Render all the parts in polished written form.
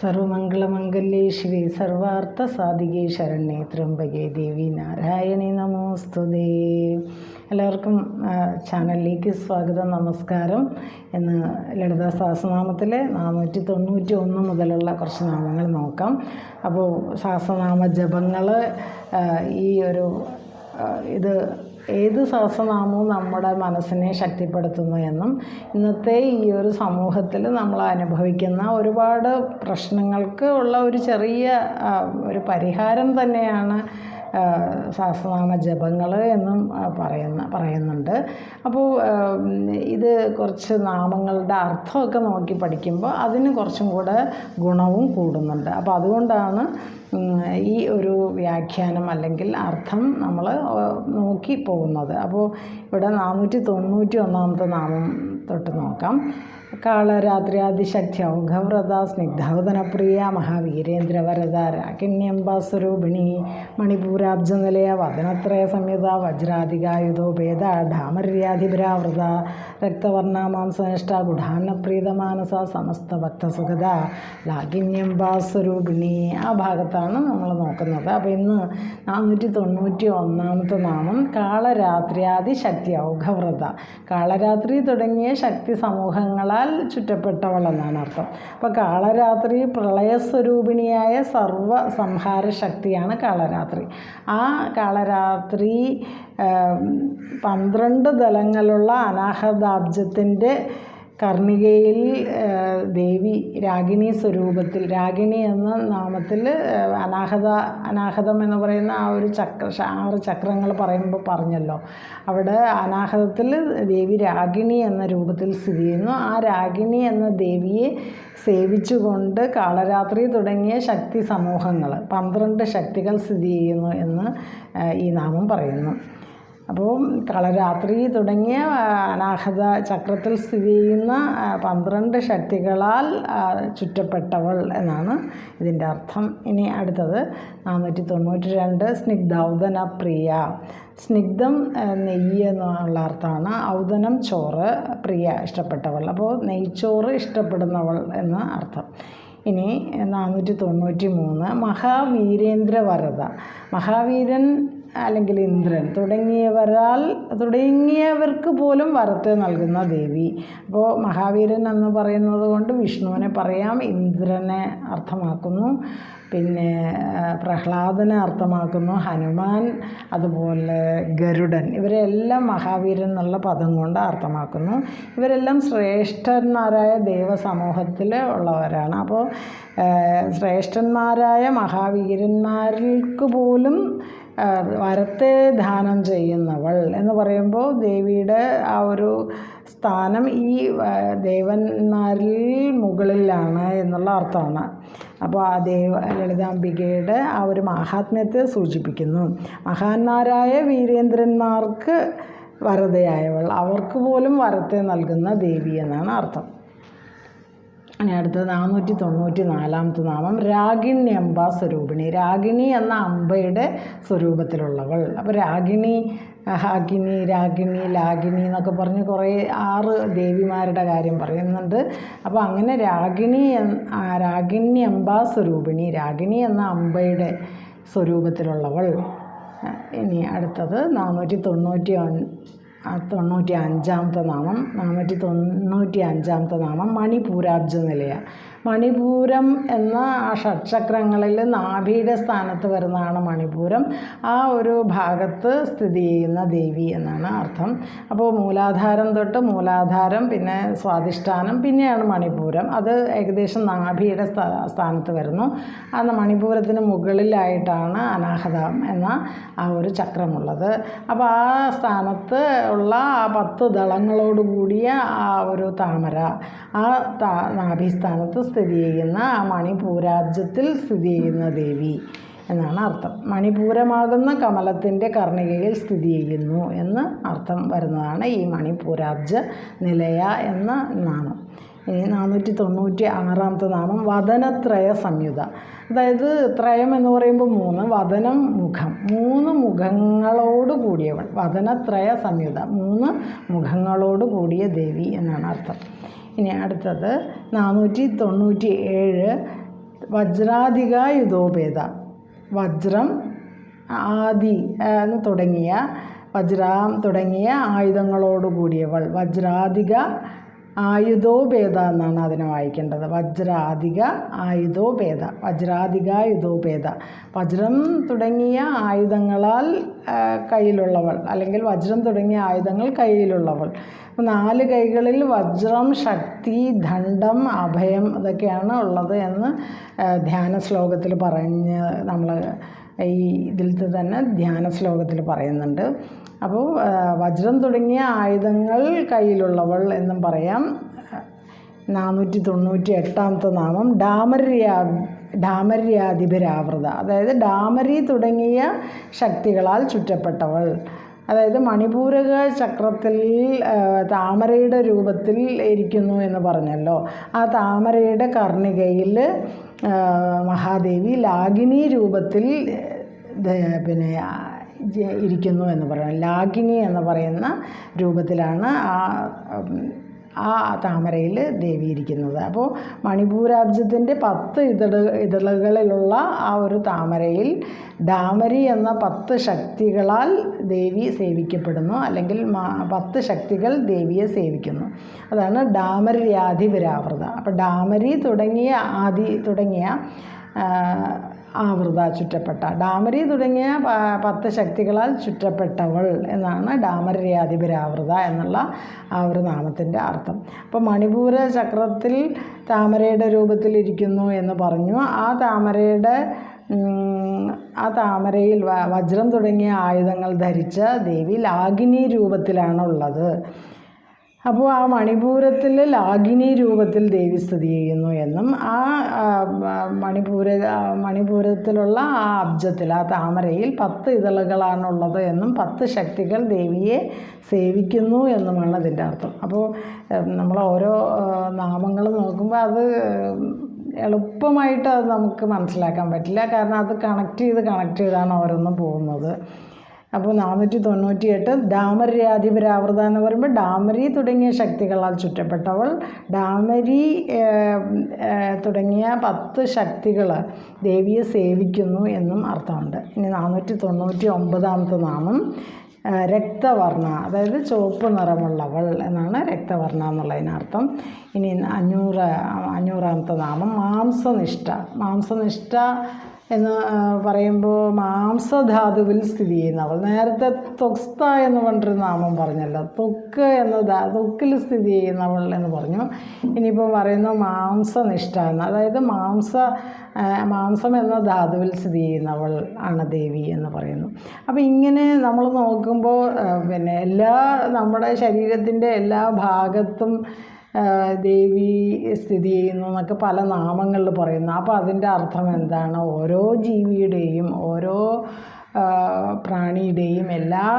സർവമംഗളമംഗല്യേ ശിവേ സർവാർത്ഥസാധികേ ശരണ്യേ ത്രംബകേ ദേവി നാരായണി നമോസ്തുതേ. എല്ലാവർക്കും ചാനലിലേക്ക് സ്വാഗതം, നമസ്കാരം. ഇന്ന് ലളിതാ സഹസ്രനാമത്തിലെ 491 മുതലുള്ള കുറച്ച് നാമങ്ങൾ നോക്കാം. അപ്പോൾ സഹസ്രനാമ ജപങ്ങൾ ഇത് ഏത് സഹസ്രനാമവും നമ്മുടെ മനസ്സിനെ ശക്തിപ്പെടുത്തുന്നു എന്നും ഇന്നത്തെ ഈ ഒരു സമൂഹത്തിൽ നമ്മൾ അനുഭവിക്കുന്ന ഒരുപാട് പ്രശ്നങ്ങൾക്ക് ഉള്ള ഒരു ചെറിയ ഒരു പരിഹാരം തന്നെയാണ് സഹസ്രനാമ ജപങ്ങൾ എന്നും പറയുന്നുണ്ട്. അപ്പോൾ ഇത് കുറച്ച് നാമങ്ങളുടെ അർത്ഥമൊക്കെ നോക്കി പഠിക്കുമ്പോൾ അതിന് കുറച്ചും കൂടെ ഗുണവും കൂടുന്നുണ്ട്. അപ്പോൾ അതുകൊണ്ടാണ് ഈ ഒരു വ്യാഖ്യാനം അല്ലെങ്കിൽ അർത്ഥം നമ്മൾ നോക്കി പോകുന്നത്. അപ്പോൾ ഇവിടെ 491 നാമം തൊട്ട് നോക്കാം. കാളരാത്രിയാദിശക്തി ഔഘവ്രത സ്നിഗ്ധവദനപ്രിയ മഹാവീരേന്ദ്രവരദ രാകിണ്യംബാസ്വരൂപിണി മണിപൂരാബ്ജനിലയ വദനത്രയ സംയുത വജ്രാധികായുധോപേത ഢാമര്യാധിപരാവൃത രക്തവർണമാംസനിഷ്ഠ ഗുഢാന്നപ്രീതമാനസ സമസ്ത ഭക്തസുഖത ലാകിന്യംബാസ്വരൂപിണി. ആ ഭാഗത്താണ് നമ്മൾ നോക്കുന്നത്. അപ്പോൾ ഇന്ന് 491 നാമം കാളരാത്രിയാദിശക്തി ഔഘവ്രത. കാളരാത്രി തുടങ്ങിയ ശക്തി സമൂഹങ്ങളാൽ ചുറ്റപ്പെട്ടവൾ എന്നാണ് അർത്ഥം. അപ്പോൾ കാളരാത്രി പ്രളയസ്വരൂപിണിയായ സർവ സംഹാര ശക്തിയാണ് കാളരാത്രി. ആ കാളരാത്രി 12 ദലങ്ങളുള്ള അനാഹതാബ്ജത്തിൻ്റെ കർണികയിൽ ദേവി രാഗിണി സ്വരൂപത്തിൽ, രാഗിണി എന്ന നാമത്തിൽ അനാഹതം എന്ന് പറയുന്ന ആ ഒരു 6 ചക്രങ്ങൾ പറയുമ്പോൾ പറഞ്ഞല്ലോ, അവിടെ അനാഹതത്തിൽ ദേവി രാഗിണി എന്ന രൂപത്തിൽ സ്ഥിതി ചെയ്യുന്നു. ആ രാഗിണി എന്ന ദേവിയെ സേവിച്ചുകൊണ്ട് കാളരാത്രി തുടങ്ങിയ ശക്തി സമൂഹങ്ങൾ 12 ശക്തികൾ സ്ഥിതി ചെയ്യുന്നു എന്ന് ഈ നാമം പറയുന്നു. അപ്പോൾ കാളരാത്രി തുടങ്ങിയ അനാഹത ചക്രത്തിൽ സ്ഥിതി ചെയ്യുന്ന 12 ശക്തികളാൽ ചുറ്റപ്പെട്ടവൾ എന്നാണ് ഇതിൻ്റെ അർത്ഥം. ഇനി അടുത്തത് 492 സ്നിഗ്ധൗദന പ്രിയ. സ്നിഗ്ധം നെയ്യ് എന്നുള്ള അർത്ഥമാണ്. ഔദനം ചോറ്, പ്രിയ ഇഷ്ടപ്പെട്ടവൾ. അപ്പോൾ നെയ്ച്ചോറ് ഇഷ്ടപ്പെടുന്നവൾ എന്ന അർത്ഥം. ഇനി 493 മഹാവീരേന്ദ്രവരദ. മഹാവീരൻ അല്ലെങ്കിൽ ഇന്ദ്രൻ തുടങ്ങിയവർക്ക് പോലും വരത്തെ നൽകുന്ന ദേവി. അപ്പോൾ മഹാവീരൻ എന്ന് പറയുന്നത് കൊണ്ട് വിഷ്ണുവിനെ പറയാം, ഇന്ദ്രനെ അർത്ഥമാക്കുന്നു, പിന്നെ പ്രഹ്ലാദനെ അർത്ഥമാക്കുന്നു, ഹനുമാൻ, അതുപോലെ ഗരുഡൻ, ഇവരെല്ലാം മഹാവീരൻ എന്നുള്ള പദം കൊണ്ട് അർത്ഥമാക്കുന്നു. ഇവരെല്ലാം ശ്രേഷ്ഠന്മാരായ ദേവസമൂഹത്തിൽ ഉള്ളവരാണ്. അപ്പോൾ ശ്രേഷ്ഠന്മാരായ മഹാവീരന്മാർക്ക് പോലും വരത്തെ ദാനം ചെയ്യുന്നവൾ എന്ന് പറയുമ്പോൾ ദേവിയുടെ ആ ഒരു സ്ഥാനം ഈ ദേവന്മാരിൽ മുകളിലാണ് എന്നുള്ള അർത്ഥമാണ്. അപ്പോൾ ആ ലളിതാംബികയുടെ ആ ഒരു മഹാത്മ്യത്തെ സൂചിപ്പിക്കുന്നു. മഹാന്മാരായ വീരേന്ദ്രന്മാർക്ക് വരതയായവൾ, അവർക്ക് പോലും വരത്തെ നൽകുന്ന ദേവി എന്നാണ് അർത്ഥം. ഇനി അടുത്തത് 494 നാമം രാഗിണ്യംബ സ്വരൂപിണി. രാഗിണി എന്ന അമ്പയുടെ സ്വരൂപത്തിലുള്ളവൾ. അപ്പോൾ രാഗിണി, രാഗിണി, ലാഗിണി എന്നൊക്കെ പറഞ്ഞ് കുറേ 6 ദേവിമാരുടെ കാര്യം പറയുന്നുണ്ട്. അപ്പോൾ അങ്ങനെ രാഗിണ്യംബ സ്വരൂപിണി, രാഗിണി എന്ന അമ്പയുടെ സ്വരൂപത്തിലുള്ളവൾ. ഇനി അടുത്തത് 495 നാമം. 495 നാമം മണിപൂരാബ്ജ നിലയ. മണിപൂരം എന്ന ആ ഷഡ്ചക്രങ്ങളിൽ നാഭിയുടെ സ്ഥാനത്ത് വരുന്നതാണ് മണിപൂരം. ആ ഒരു ഭാഗത്ത് സ്ഥിതി ചെയ്യുന്ന ദേവി എന്നാണ് അർത്ഥം. അപ്പോൾ മൂലാധാരം തൊട്ട് മൂലാധാരം, പിന്നെ സ്വാധിഷ്ഠാനം, പിന്നെയാണ് മണിപൂരം. അത് ഏകദേശം നാഭിയുടെ സ്ഥാനത്ത് വരുന്നു. ആ മണിപൂരത്തിന് മുകളിലായിട്ടാണ് അനാഹതം എന്ന ആ ഒരു ചക്രമുള്ളത്. അപ്പോൾ ആ സ്ഥാനത്ത് ഉള്ള ആ 10 ദളങ്ങളോടുകൂടിയ ആ ഒരു താമര, ആ നാഭിസ്ഥാനത്ത് സ്ഥിതി ചെയ്യുന്ന ആ മണിപൂരാബ്ജത്തിൽ സ്ഥിതി ചെയ്യുന്ന ദേവി എന്നാണ് അർത്ഥം. മണിപൂരമാകുന്ന കമലത്തിൻ്റെ കർണികയിൽ സ്ഥിതി ചെയ്യുന്നു എന്ന് അർത്ഥം വരുന്നതാണ് ഈ മണിപൂരാബ്ജ നിലയ എന്ന നാമം. ഇനി 496 നാമം വദനത്രയ സംയുത. അതായത് ത്രയം എന്ന് പറയുമ്പോൾ 3, വദനം മുഖം, 3 മുഖങ്ങളോട് കൂടിയവൾ. വദനത്രയ സംയുത, 3 മുഖങ്ങളോട് കൂടിയ ദേവി എന്നാണ് അർത്ഥം. ഇനി അടുത്തത് 497 വജ്രാധികായുധോപേത, വജ്രം ആദി തുടങ്ങിയ വജ്രം തുടങ്ങിയ ആയുധങ്ങളോട് കൂടിയവൾ. വജ്രാധിക ആയുധോപേത എന്നാണ് അതിനെ വായിക്കേണ്ടത്. വജ്രാധിക ആയുധോപേത, വജ്രാധികായുധോപേത, വജ്രം തുടങ്ങിയ ആയുധങ്ങളാൽ കയ്യിലുള്ളവൾ, അല്ലെങ്കിൽ വജ്രം തുടങ്ങിയ ആയുധങ്ങൾ കയ്യിലുള്ളവൾ. 4 കൈകളിൽ വജ്രം, ശക്തി, ദണ്ഡം, അഭയം ഇതൊക്കെയാണ് ഉള്ളത് എന്ന് ധ്യാന ശ്ലോകത്തിൽ പറഞ്ഞ് നമ്മൾ ഈ ഇതിലത്തെ തന്നെ ധ്യാന ശ്ലോകത്തിൽ പറയുന്നുണ്ട്. അപ്പോൾ വജ്രം തുടങ്ങിയ ആയുധങ്ങൾ കയ്യിലുള്ളവൾ എന്നും പറയാം. 498 നാമം ഡാമര്യാധിപരാവൃത, അതായത് ഡാമരി തുടങ്ങിയ ശക്തികളാൽ ചുറ്റപ്പെട്ടവൾ. അതായത് മണിപൂരക ചക്രത്തിൽ താമരയുടെ രൂപത്തിൽ ഇരിക്കുന്നു എന്ന് പറഞ്ഞല്ലോ. ആ താമരയുടെ കർണികയിൽ മഹാദേവി ലാഗിനി രൂപത്തിൽ പിന്നെ ഇരിക്കുന്നു എന്ന് പറയാം. ലാഗിനി എന്ന് പറയുന്ന രൂപത്തിലാണ് ആ താമരയിൽ ദേവി ഇരിക്കുന്നത്. അപ്പോൾ മണിപൂരാബ്ജത്തിൻ്റെ 10 ഇതളുകളിലുള്ള ആ ഒരു താമരയിൽ ഡാമരി എന്ന 10 ശക്തികളാൽ ദേവി സേവിക്കപ്പെടുന്നു, അല്ലെങ്കിൽ 10 ശക്തികൾ ദേവിയെ സേവിക്കുന്നു. അതാണ് ഡാമര്യാധിപരാവൃത. അപ്പോൾ ഡാമരി തുടങ്ങിയ ആവൃത, ചുറ്റപ്പെട്ട, ഡാമരി തുടങ്ങിയ 10 ശക്തികളാൽ ചുറ്റപ്പെട്ടവൾ എന്നാണ് ഡാമര്യാധിപരാവൃത എന്നുള്ള ആ ഒരു നാമത്തിൻ്റെ അർത്ഥം. അപ്പോൾ മണിപൂര ചക്രത്തിൽ താമരയുടെ രൂപത്തിലിരിക്കുന്നു എന്ന് പറഞ്ഞു. ആ താമരയിൽ വജ്രം തുടങ്ങിയ ആയുധങ്ങൾ ധരിച്ച ദേവി ലാഗിനി രൂപത്തിലാണുള്ളത്. അപ്പോൾ ആ മണിപൂരത്തിൽ ലാഗിനി രൂപത്തിൽ ദേവി സ്ഥിതി ചെയ്യുന്നു എന്നും, ആ മണിപൂരത്തിലുള്ള ആ അബ്ജത്തിൽ, ആ താമരയിൽ 10 ഇതളുകളാണുള്ളത് എന്നും 10 ശക്തികൾ ദേവിയെ സേവിക്കുന്നു എന്നുമാണ് അതിൻ്റെ അർത്ഥം. അപ്പോൾ നമ്മൾ ഓരോ നാമങ്ങൾ നോക്കുമ്പോൾ അത് എളുപ്പമായിട്ട് അത് നമുക്ക് മനസ്സിലാക്കാൻ പറ്റില്ല. കാരണം അത് കണക്ട് ചെയ്താണ് ഓരോന്നും പോകുന്നത്. അപ്പോൾ 498 ഡാമര്യാധിപരാവൃത എന്ന് പറയുമ്പോൾ ഡാമരി തുടങ്ങിയ ശക്തികളാൽ ചുറ്റപ്പെട്ടവൾ, ഡാമരി തുടങ്ങിയ 10 ശക്തികൾ ദേവിയെ സേവിക്കുന്നു എന്നും അർത്ഥമുണ്ട്. ഇനി 499 നാമം രക്തവർണ്ണ, അതായത് ചുവപ്പ് നിറമുള്ളവൾ എന്നാണ് രക്തവർണ്ണ എന്നുള്ളതിനർത്ഥം. ഇനി 500 നാമം മാംസനിഷ്ഠ എന്ന് പറയുമ്പോൾ മാംസധാതുവിൽ സ്ഥിതി ചെയ്യുന്നവൾ. നേരത്തെ ത്വക്സ്ത എന്ന് പറഞ്ഞൊരു നാമം പറഞ്ഞല്ലോ, ത്വക്കിൽ സ്ഥിതി ചെയ്യുന്നവൾ എന്ന് പറഞ്ഞു. ഇനിയിപ്പോൾ പറയുന്നു മാംസനിഷ്ഠ എന്ന്, അതായത് മാംസം എന്ന ധാതുവിൽ സ്ഥിതി ചെയ്യുന്നവൾ ആണ് ദേവി എന്ന് പറയുന്നു. അപ്പോൾ ഇങ്ങനെ നമ്മൾ നോക്കുമ്പോൾ പിന്നെ നമ്മുടെ ശരീരത്തിൻ്റെ എല്ലാ ഭാഗത്തും ദേവി സ്ഥിതി ചെയ്യുന്നു എന്നൊക്കെ പല നാമങ്ങളിൽ പറയുന്നു. അപ്പോൾ അതിൻ്റെ അർത്ഥം എന്താണ്? ഓരോ ജീവിയുടെയും ഓരോ പ്രാണിയുടെയും എല്ലാ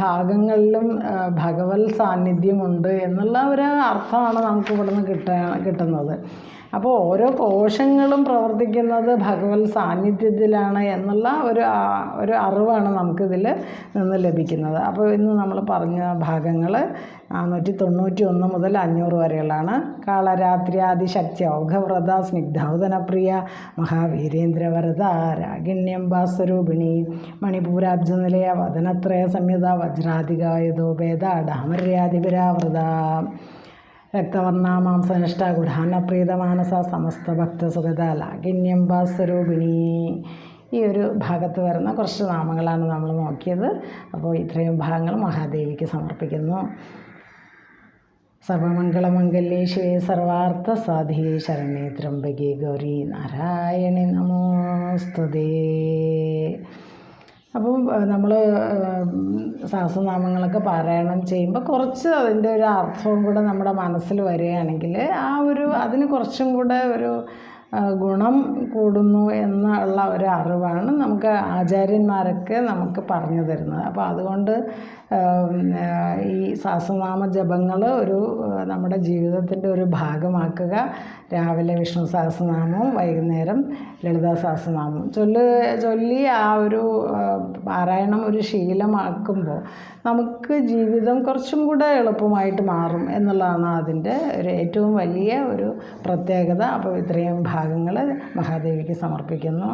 ഭാഗങ്ങളിലും ഭഗവത് സാന്നിധ്യമുണ്ട് എന്നുള്ള ഒരു അർത്ഥമാണ് നമുക്ക് ഇവിടുന്ന് കിട്ടുന്നത്. അപ്പോൾ ഓരോ കോശങ്ങളും പ്രവർത്തിക്കുന്നത് ഭഗവത് സാന്നിധ്യത്തിലാണ് എന്നുള്ള ഒരു അറിവാണ് നമുക്കിതിൽ നിന്ന് ലഭിക്കുന്നത്. അപ്പോൾ ഇന്ന് നമ്മൾ പറഞ്ഞ ഭാഗങ്ങൾ 491 മുതൽ 500 വരെയുള്ളതാണ്. കാളരാത്രിയാദിശക്തി ഔഘവ്രത സ്നിഗ്ധൗദനപ്രിയ മഹാവീരേന്ദ്രവരത രാഗിണ്യംബാസ്വരൂപിണി മണിപൂരാബ്ജനിലയ വദനത്രയ സംയുത വജ്രാധികായുധോപേത ഡാമര്യാധിപരാവൃത രക്തവർണ്ണ മാംസനിഷ്ഠ ഗുഢാനപ്രീതമാനസ സമസ്ത ഭക്തസുഗത ലാഗിണ്യംബാസ്വരൂപിണി. ഈ ഒരു ഭാഗത്ത് വരുന്ന കുറച്ച് നാമങ്ങളാണ് നമ്മൾ നോക്കിയത്. അപ്പോൾ ഇത്രയും ഭാഗങ്ങൾ മഹാദേവിക്ക് സമർപ്പിക്കുന്നു. സർവമംഗളമംഗല്യേ ശിവേ സർവാർത്ഥ സാധികേ ശരണ്യേ ത്രംബകേ ഗൗരി നാരായണി നമോസ്തുതേ. അപ്പം നമ്മൾ സഹസ്രനാമങ്ങളൊക്കെ പാരായണം ചെയ്യുമ്പോൾ കുറച്ച് അതിൻ്റെ ഒരു അർത്ഥവും കൂടെ നമ്മുടെ മനസ്സിൽ വരികയാണെങ്കിൽ അതിന് കുറച്ചും കൂടെ ഒരു ഗുണം കൂടുന്നു എന്നുള്ള ഒരു അറിവാണ് നമുക്ക് ആചാര്യന്മാരൊക്കെ നമുക്ക് പറഞ്ഞു തരുന്നത്. അപ്പോൾ അതുകൊണ്ട് ഈ സഹസ്രനാമ ജപങ്ങൾ നമ്മുടെ ജീവിതത്തിൻ്റെ ഒരു ഭാഗമാക്കുക. രാവിലെ വിഷ്ണു സഹസ്രനാമവും വൈകുന്നേരം ലളിതാ സഹസ്രനാമവും ചൊല്ലി ആ ഒരു പാരായണം ഒരു ശീലമാക്കുമ്പോൾ നമുക്ക് ജീവിതം കുറച്ചും കൂടെ എളുപ്പമായിട്ട് മാറും എന്നുള്ളതാണ് അതിൻ്റെ ഒരു ഏറ്റവും വലിയ ഒരു പ്രത്യേകത. അപ്പോൾ ഇത്രയും ഭാഗം ഭാഗങ്ങൾ മഹാദേവിക്ക് സമർപ്പിക്കുന്നു.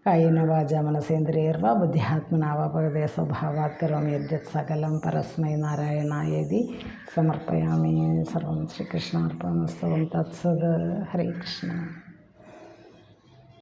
കായേന വാച മനസേന്ദ്രിയർവ ബുദ്ധ്യാത്മനാവ ഭഗവതേ സ്വഭാവാത് കരോമി യദ്യത് സകലം പരസ്മൈ നാരായണായേതി സമർപ്പയാമി. സർവം ശ്രീകൃഷ്ണാർപ്പണമസ്തു. തത്സത്. ഹരേ കൃഷ്ണ.